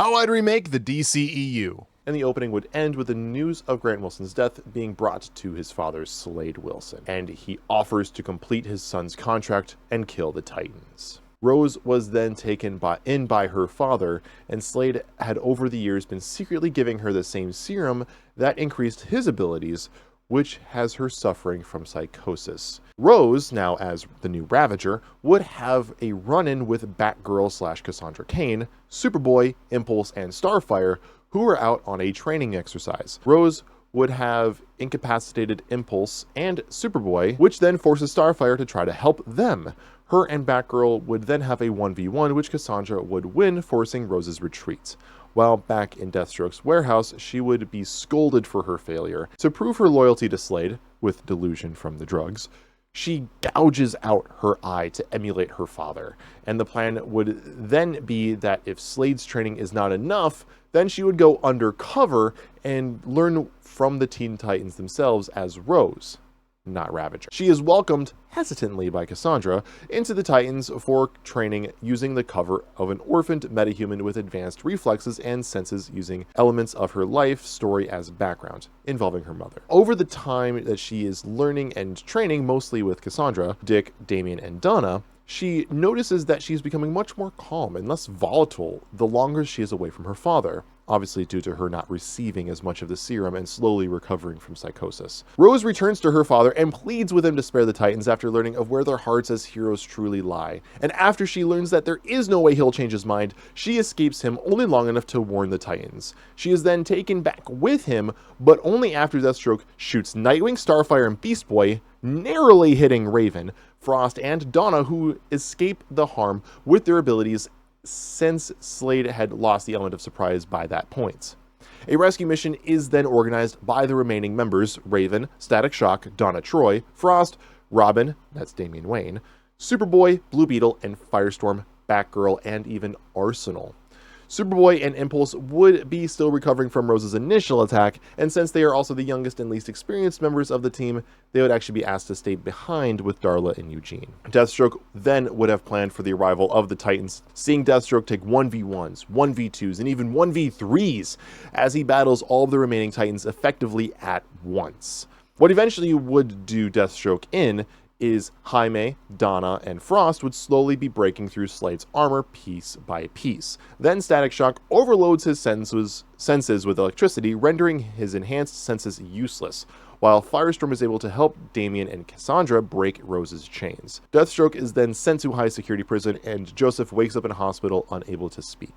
How I'd Remake the DCEU. And the opening would end with the news of Grant Wilson's death being brought to his father, Slade Wilson, and he offers to complete his son's contract and kill the Titans. Rose was then taken by her father, and Slade had over the years been secretly giving her the same serum that increased his abilities, which has her suffering from psychosis. Rose, now as the new Ravager, would have a run-in with Batgirl / Cassandra Cain, Superboy, Impulse, and Starfire, who were out on a training exercise. Rose would have incapacitated Impulse and Superboy, which then forces Starfire to try to help them. Her and Batgirl would then have a 1v1, which Cassandra would win, forcing Rose's retreat. While back in Deathstroke's warehouse, she would be scolded for her failure. To prove her loyalty to Slade, with delusion from the drugs, she gouges out her eye to emulate her father. And the plan would then be that if Slade's training is not enough, then she would go undercover and learn from the Teen Titans themselves as Rose, not Ravager. She is welcomed hesitantly by Cassandra into the Titans for training using the cover of an orphaned metahuman with advanced reflexes and senses, using elements of her life story as background, involving her mother. Over the time that she is learning and training, mostly with Cassandra, Dick, Damian, and Donna, she notices that she's becoming much more calm and less volatile the longer she is away from her father, obviously due to her not receiving as much of the serum and slowly recovering from psychosis. Rose returns to her father and pleads with him to spare the Titans after learning of where their hearts as heroes truly lie. And after she learns that there is no way he'll change his mind, she escapes him only long enough to warn the Titans. She is then taken back with him, but only after Deathstroke shoots Nightwing, Starfire, and Beast Boy, narrowly hitting Raven, Frost, and Donna, who escape the harm with their abilities, since Slade had lost the element of surprise by that point. A rescue mission is then organized by the remaining members: Raven, Static Shock, Donna Troy, Frost, Robin, that's Damian Wayne, Superboy, Blue Beetle, and Firestorm, Batgirl, and even Arsenal. Superboy and Impulse would be still recovering from Rose's initial attack, and since they are also the youngest and least experienced members of the team, they would actually be asked to stay behind with Darla and Eugene. Deathstroke then would have planned for the arrival of the Titans, seeing Deathstroke take 1v1s, 1v2s, and even 1v3s as he battles all of the remaining Titans effectively at once. What eventually would do Deathstroke in is Jaime, Donna, and Frost would slowly be breaking through Slade's armor piece by piece. Then Static Shock overloads his senses with electricity, rendering his enhanced senses useless, while Firestorm is able to help Damian and Cassandra break Rose's chains. Deathstroke is then sent to high security prison, and Joseph wakes up in a hospital unable to speak.